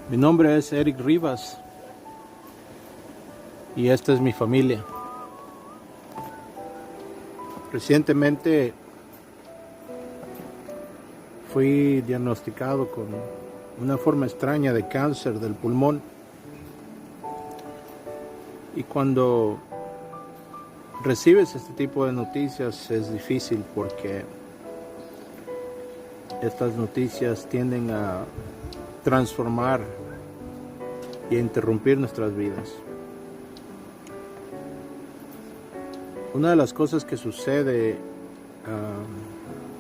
Mi nombre es Eric Rivas y esta es mi familia. Recientemente fui diagnosticado con una forma extraña de cáncer del pulmón. Y cuando recibes este tipo de noticias es difícil porque estas noticias tienden a transformar y a interrumpir nuestras vidas. Una de las cosas que sucede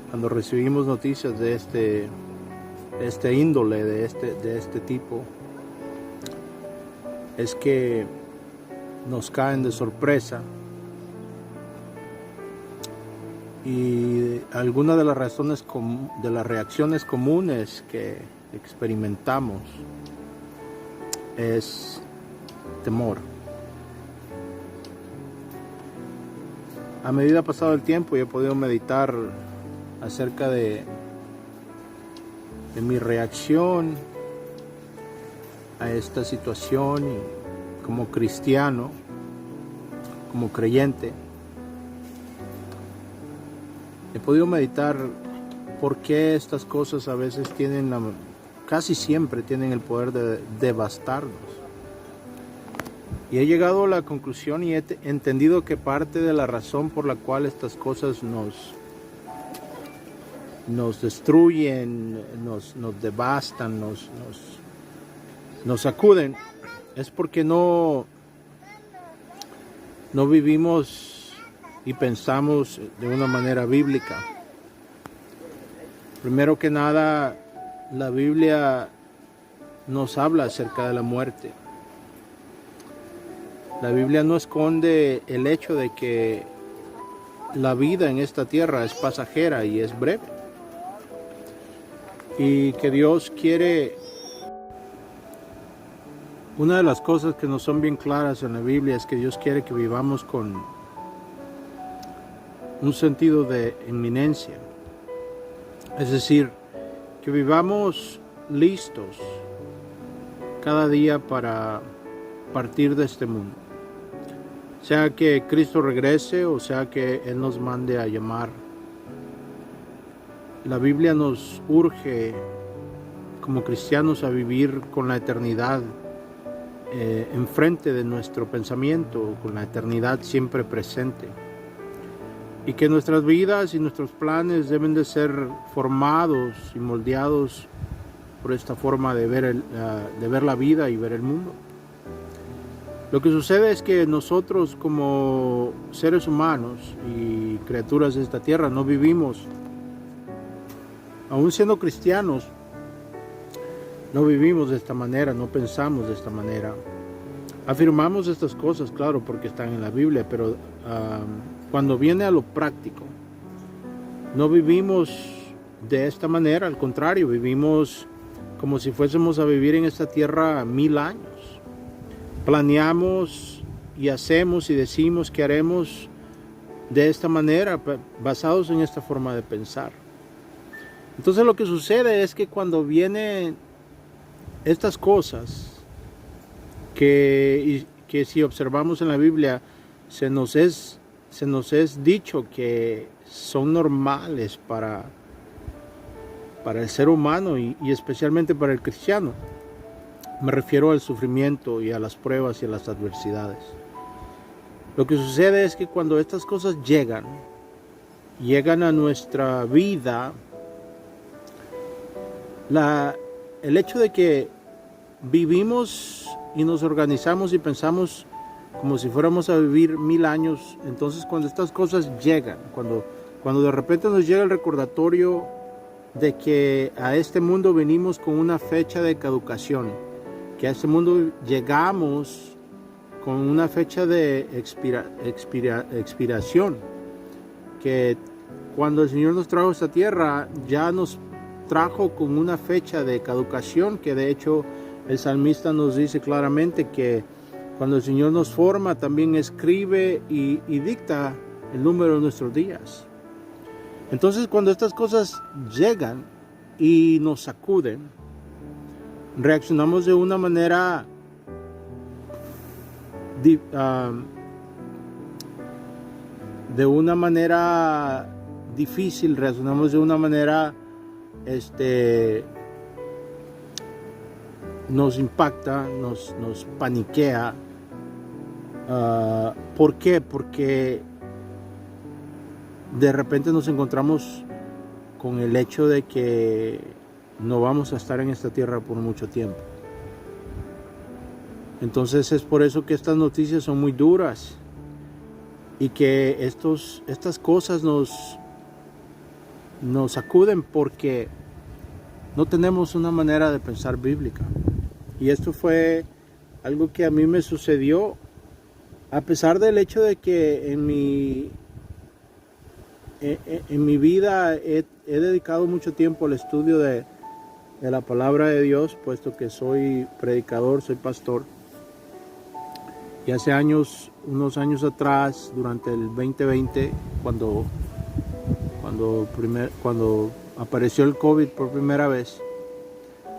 cuando recibimos noticias de este índole, de este tipo, es que nos caen de sorpresa y algunas de las razones de las reacciones comunes que experimentamos es temor. A medida pasado el tiempo yo he podido meditar acerca de mi reacción a esta situación y como cristiano, como creyente, he podido meditar por qué estas cosas a veces casi siempre tienen el poder de devastarnos. Y he llegado a la conclusión y he entendido que parte de la razón por la cual estas cosas nos destruyen, nos devastan, nos sacuden, es porque no vivimos y pensamos de una manera bíblica. Primero que nada, la Biblia nos habla acerca de la muerte. La Biblia no esconde el hecho de que la vida en esta tierra es pasajera y es breve. Y que Dios quiere... Una de las cosas que nos son bien claras en la Biblia es que Dios quiere que vivamos con un sentido de inminencia. Es decir, que vivamos listos cada día para partir de este mundo. Sea que Cristo regrese o sea que Él nos mande a llamar. La Biblia nos urge como cristianos a vivir con la eternidad enfrente de nuestro pensamiento, con la eternidad siempre presente. Y que nuestras vidas y nuestros planes deben de ser formados y moldeados por esta forma de ver la vida y ver el mundo. Lo que sucede es que nosotros como seres humanos y criaturas de esta tierra no vivimos, aún siendo cristianos, no vivimos de esta manera, no pensamos de esta manera. Afirmamos estas cosas, claro, porque están en la Biblia, pero cuando viene a lo práctico, no vivimos de esta manera, al contrario, vivimos como si fuésemos a vivir en esta tierra 1000 años. Planeamos y hacemos y decimos que haremos de esta manera, basados en esta forma de pensar. Entonces lo que sucede es que cuando vienen estas cosas, que si observamos en la Biblia, se nos es dicho que son normales para el ser humano y especialmente para el cristiano. Me refiero al sufrimiento y a las pruebas y a las adversidades. Lo que sucede es que cuando estas cosas llegan a nuestra vida, el hecho de que vivimos y nos organizamos y pensamos como si fuéramos a vivir 1000 años, entonces cuando estas cosas llegan, cuando de repente nos llega el recordatorio de que a este mundo venimos con una fecha de caducación, que a este mundo llegamos con una fecha de expiración, que cuando el Señor nos trajo a esta tierra ya nos trajo con una fecha de caducación, que de hecho el salmista nos dice claramente que cuando el Señor nos forma también escribe y dicta el número de nuestros días. Entonces cuando estas cosas llegan y nos sacuden, reaccionamos de una manera difícil, reaccionamos de una manera nos impacta, nos paniquea. ¿Por qué? Porque de repente nos encontramos con el hecho de que no vamos a estar en esta tierra por mucho tiempo. Entonces es por eso que estas noticias son muy duras y que estas cosas nos sacuden porque no tenemos una manera de pensar bíblica. Y esto fue algo que a mí me sucedió, a pesar del hecho de que en mi vida he dedicado mucho tiempo al estudio de la palabra de Dios, puesto que soy predicador, soy pastor. Y hace unos años atrás, durante el 2020, cuando apareció el COVID por primera vez,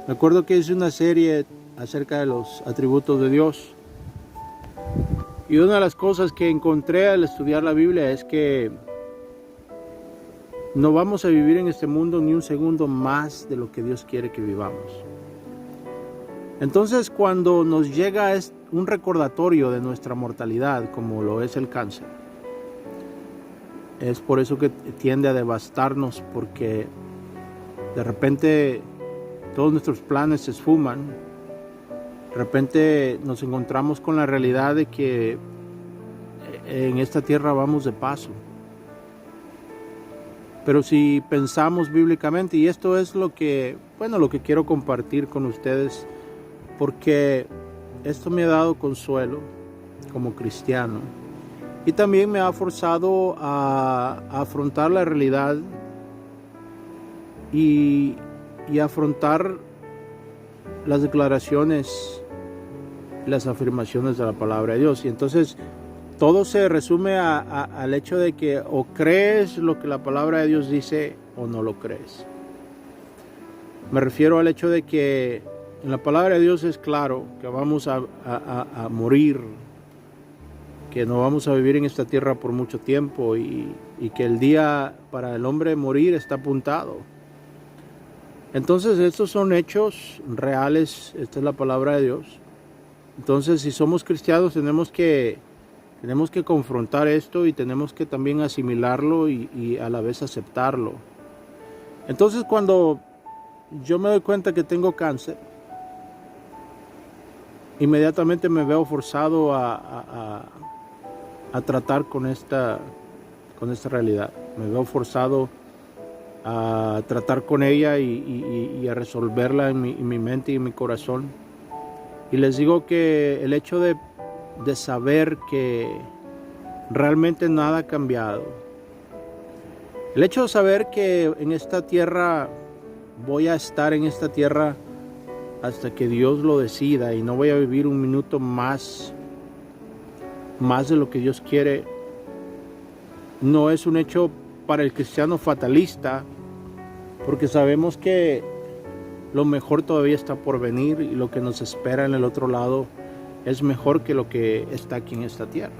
me acuerdo que hice una serie acerca de los atributos de Dios. Y una de las cosas que encontré al estudiar la Biblia es que no vamos a vivir en este mundo ni un segundo más de lo que Dios quiere que vivamos. Entonces, cuando nos llega un recordatorio de nuestra mortalidad, como lo es el cáncer, es por eso que tiende a devastarnos, porque de repente todos nuestros planes se esfuman. De repente nos encontramos con la realidad de que en esta tierra vamos de paso. Pero si pensamos bíblicamente, y esto es lo que quiero compartir con ustedes, porque esto me ha dado consuelo como cristiano y también me ha forzado a afrontar la realidad y afrontar las declaraciones, las afirmaciones de la palabra de Dios. Y entonces todo se resume al hecho de que o crees lo que la palabra de Dios dice o no lo crees. Me refiero al hecho de que en la palabra de Dios es claro que vamos a morir, que no vamos a vivir en esta tierra por mucho tiempo y que el día para el hombre morir está apuntado. Entonces estos son hechos reales, esta es la palabra de Dios. Entonces si somos cristianos tenemos que confrontar esto y tenemos que también asimilarlo y a la vez aceptarlo. Entonces cuando yo me doy cuenta que tengo cáncer, inmediatamente me veo forzado a tratar con esta realidad. Me veo forzado a tratar con ella y a resolverla en mi mente y en mi corazón. Y les digo que el hecho de saber que realmente nada ha cambiado, el hecho de saber que en esta tierra voy a estar en esta tierra hasta que Dios lo decida y no voy a vivir un minuto más de lo que Dios quiere, no es un hecho para el cristiano fatalista, porque sabemos que lo mejor todavía está por venir y lo que nos espera en el otro lado es mejor que lo que está aquí en esta tierra.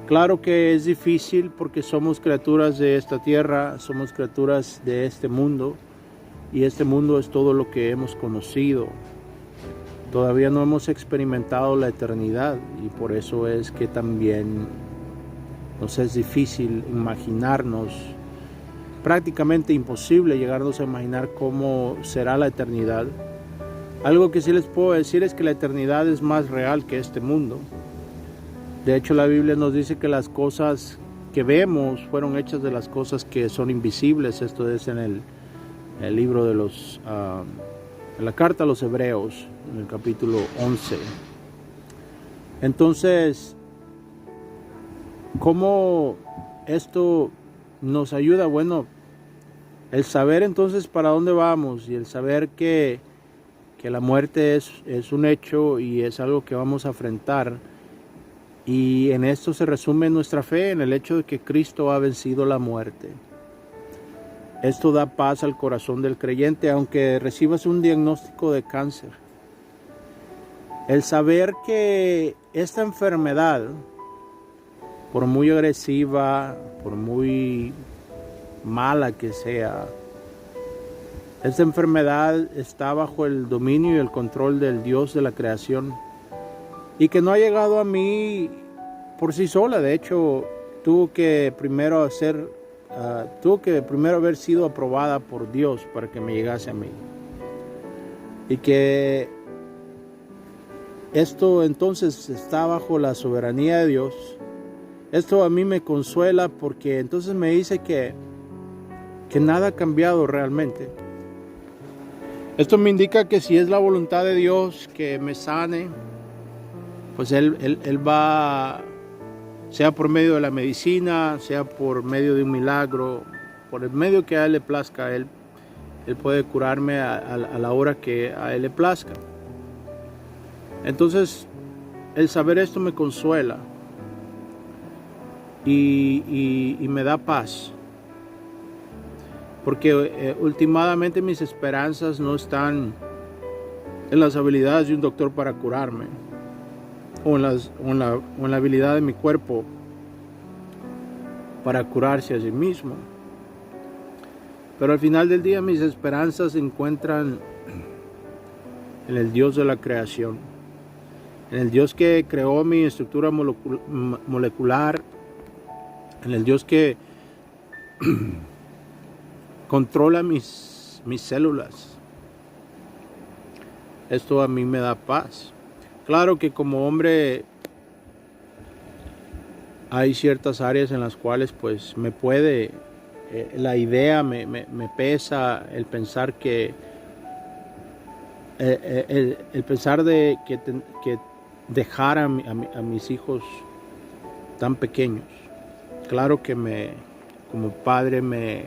Claro que es difícil porque somos criaturas de esta tierra, somos criaturas de este mundo y este mundo es todo lo que hemos conocido. Todavía no hemos experimentado la eternidad y por eso es que también nos es difícil imaginarnos, prácticamente imposible llegarnos a imaginar cómo será la eternidad. Algo que sí les puedo decir es que la eternidad es más real que este mundo. De hecho, la Biblia nos dice que las cosas que vemos fueron hechas de las cosas que son invisibles. Esto es en el libro de en la carta a los Hebreos, en el capítulo 11. Entonces, ¿cómo esto nos ayuda? Bueno, el saber entonces para dónde vamos y el saber que la muerte es un hecho y es algo que vamos a enfrentar. Y en esto se resume nuestra fe, en el hecho de que Cristo ha vencido la muerte. Esto da paz al corazón del creyente, aunque recibas un diagnóstico de cáncer. El saber que esta enfermedad, por muy agresiva, por muy mala que sea, esta enfermedad está bajo el dominio y el control del Dios de la creación, y que no ha llegado a mí por sí sola. De hecho, tuvo que primero haber sido aprobada por Dios para que me llegase a mí. Y que esto entonces está bajo la soberanía de Dios. Esto a mí me consuela, porque entonces me dice que nada ha cambiado realmente. Esto me indica que si es la voluntad de Dios que me sane, pues Él va, sea por medio de la medicina, sea por medio de un milagro, por el medio que a Él le plazca, Él puede curarme a la hora que a Él le plazca. Entonces, el saber esto me consuela y me da paz. Porque últimamente mis esperanzas no están en las habilidades de un doctor para curarme, o en la habilidad de mi cuerpo para curarse a sí mismo. Pero al final del día mis esperanzas se encuentran en el Dios de la creación, en el Dios que creó mi estructura molecular, en el Dios que controla mis células. Esto a mí me da paz. Claro que como hombre hay ciertas áreas en las cuales pues me puede, la idea me pesa, el pensar que el pensar de que dejar a mis hijos tan pequeños. Claro que como padre me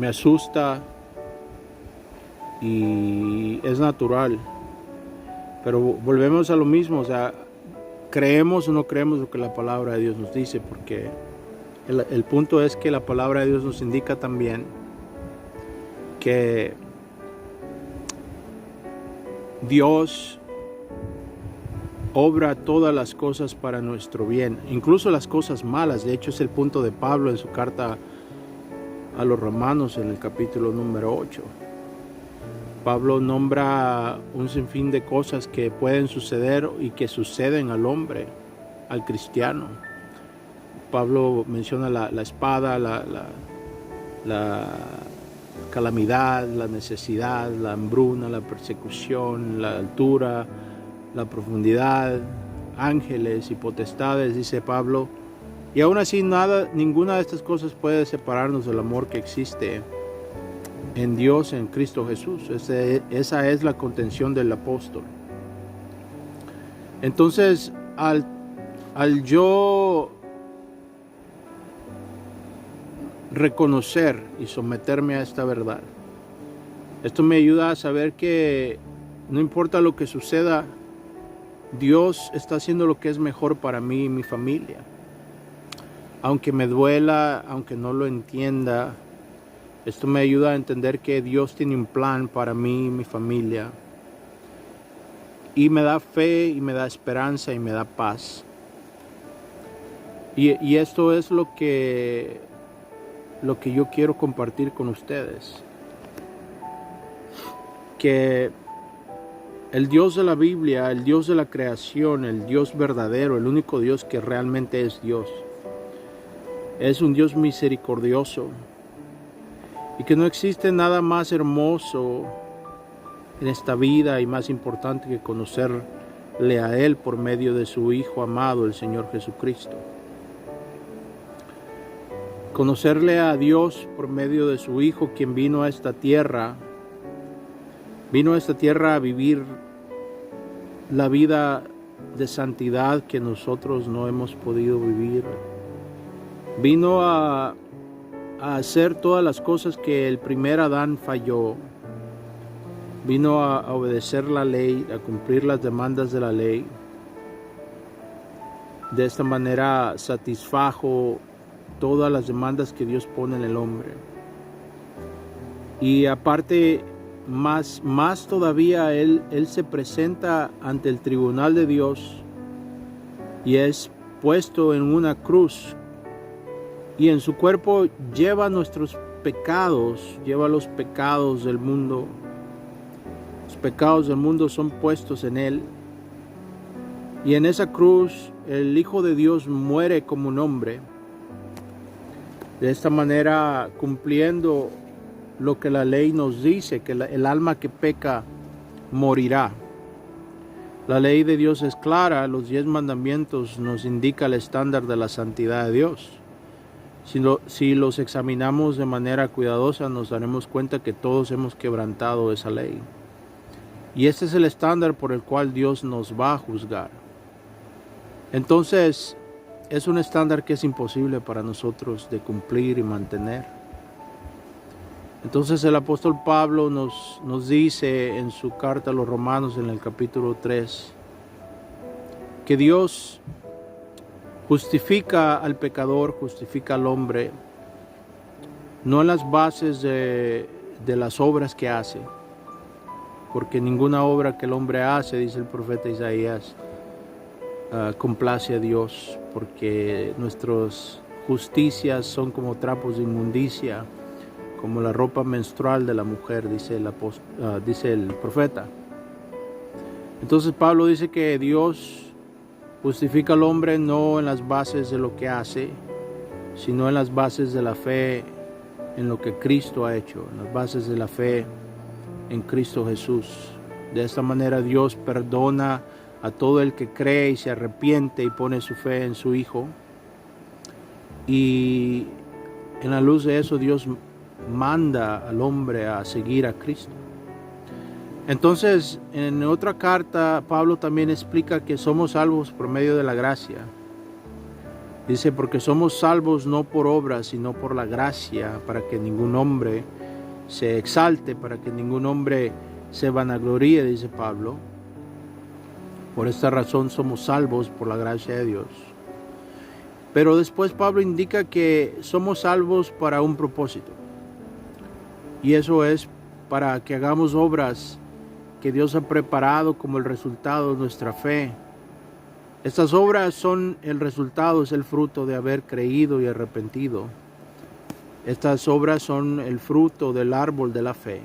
asusta, y es natural, pero volvemos a lo mismo. O sea, creemos o no creemos lo que la palabra de Dios nos dice, porque el punto es que la palabra de Dios nos indica también que Dios obra todas las cosas para nuestro bien, incluso las cosas malas. De hecho, es el punto de Pablo en su carta a los Romanos, en el capítulo número 8. Pablo nombra un sinfín de cosas que pueden suceder y que suceden al hombre, al cristiano. Pablo menciona la espada, la calamidad, la necesidad, la hambruna, la persecución, la altura, la profundidad, ángeles y potestades, dice Pablo. Y aún así ninguna de estas cosas puede separarnos del amor que existe en Dios, en Cristo Jesús. Esa es la contención del apóstol. Entonces, al yo reconocer y someterme a esta verdad, esto me ayuda a saber que no importa lo que suceda, Dios está haciendo lo que es mejor para mí y mi familia. Aunque me duela, aunque no lo entienda, esto me ayuda a entender que Dios tiene un plan para mí y mi familia. Y me da fe, y me da esperanza, y me da paz. Y esto es lo que yo quiero compartir con ustedes. Que el Dios de la Biblia, el Dios de la creación, el Dios verdadero, el único Dios que realmente es Dios, es un Dios misericordioso, y que no existe nada más hermoso en esta vida y más importante que conocerle a Él por medio de su Hijo amado, el Señor Jesucristo. Conocerle a Dios por medio de su Hijo, quien vino a esta tierra a vivir la vida de santidad que nosotros no hemos podido vivir. Vino a hacer todas las cosas que el primer Adán falló. Vino a obedecer la ley, a cumplir las demandas de la ley. De esta manera satisfajo todas las demandas que Dios pone en el hombre. Y aparte, más todavía, Él se presenta ante el tribunal de Dios y es puesto en una cruz. Y en su cuerpo lleva nuestros pecados, lleva los pecados del mundo. Los pecados del mundo son puestos en Él. Y en esa cruz el Hijo de Dios muere como un hombre. De esta manera cumpliendo lo que la ley nos dice, que el alma que peca morirá. La ley de Dios es clara, los 10 mandamientos nos indica el estándar de la santidad de Dios. Si los examinamos de manera cuidadosa, nos daremos cuenta que todos hemos quebrantado esa ley. Y este es el estándar por el cual Dios nos va a juzgar. Entonces, es un estándar que es imposible para nosotros de cumplir y mantener. Entonces el apóstol Pablo nos dice en su carta a los Romanos en el capítulo 3, que Dios justifica al pecador, justifica al hombre, no en las bases de las obras que hace, porque ninguna obra que el hombre hace, dice el profeta Isaías, complace a Dios, porque nuestras justicias son como trapos de inmundicia, como la ropa menstrual de la mujer, dice el profeta. Entonces Pablo dice que Dios justifica al hombre no en las bases de lo que hace, sino en las bases de la fe en lo que Cristo ha hecho, en las bases de la fe en Cristo Jesús. De esta manera Dios perdona a todo el que cree y se arrepiente y pone su fe en su Hijo. Y en la luz de eso Dios manda al hombre a seguir a Cristo. Entonces, en otra carta, Pablo también explica que somos salvos por medio de la gracia. Dice, porque somos salvos no por obras, sino por la gracia, para que ningún hombre se exalte, para que ningún hombre se vanagloríe, dice Pablo. Por esta razón somos salvos por la gracia de Dios. Pero después Pablo indica que somos salvos para un propósito. Y eso es para que hagamos obras que Dios ha preparado como el resultado de nuestra fe. Estas obras son el resultado, es el fruto de haber creído y arrepentido. Estas obras son el fruto del árbol de la fe.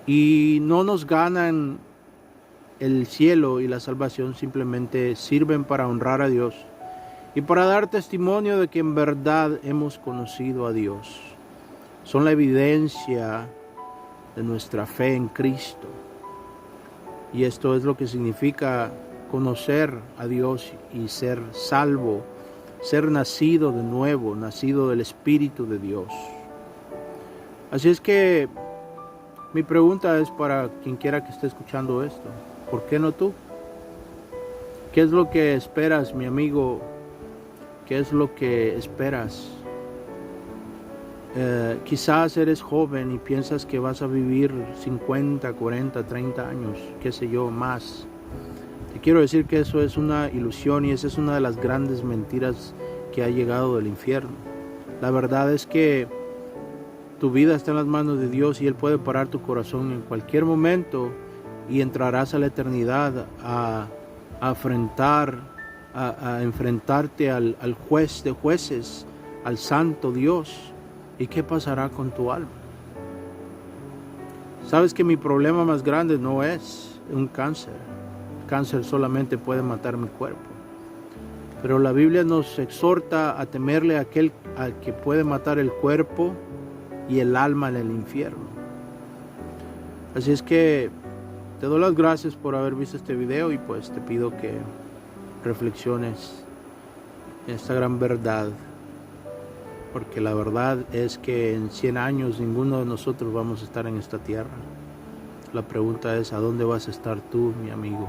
Y no nos ganan el cielo y la salvación, simplemente sirven para honrar a Dios y para dar testimonio de que en verdad hemos conocido a Dios. Son la evidencia de nuestra fe en Cristo. Y esto es lo que significa conocer a Dios y ser salvo, ser nacido de nuevo, nacido del Espíritu de Dios. Así es que mi pregunta es para quien quiera que esté escuchando esto: ¿por qué no tú? ¿Qué es lo que esperas, mi amigo? ¿Qué es lo que esperas? Quizás eres joven y piensas que vas a vivir 50, 40, 30 años, qué sé yo, más. Te quiero decir que eso es una ilusión y esa es una de las grandes mentiras que ha llegado del infierno. La verdad es que tu vida está en las manos de Dios y Él puede parar tu corazón en cualquier momento y entrarás a la eternidad a enfrentarte al juez de jueces, al santo Dios. ¿Y qué pasará con tu alma? Sabes que mi problema más grande no es un cáncer. El cáncer solamente puede matar mi cuerpo. Pero la Biblia nos exhorta a temerle a aquel al que puede matar el cuerpo y el alma en el infierno. Así es que te doy las gracias por haber visto este video y pues te pido que reflexiones en esta gran verdad. Porque la verdad es que en 100 años ninguno de nosotros vamos a estar en esta tierra. La pregunta es, ¿a dónde vas a estar tú, mi amigo?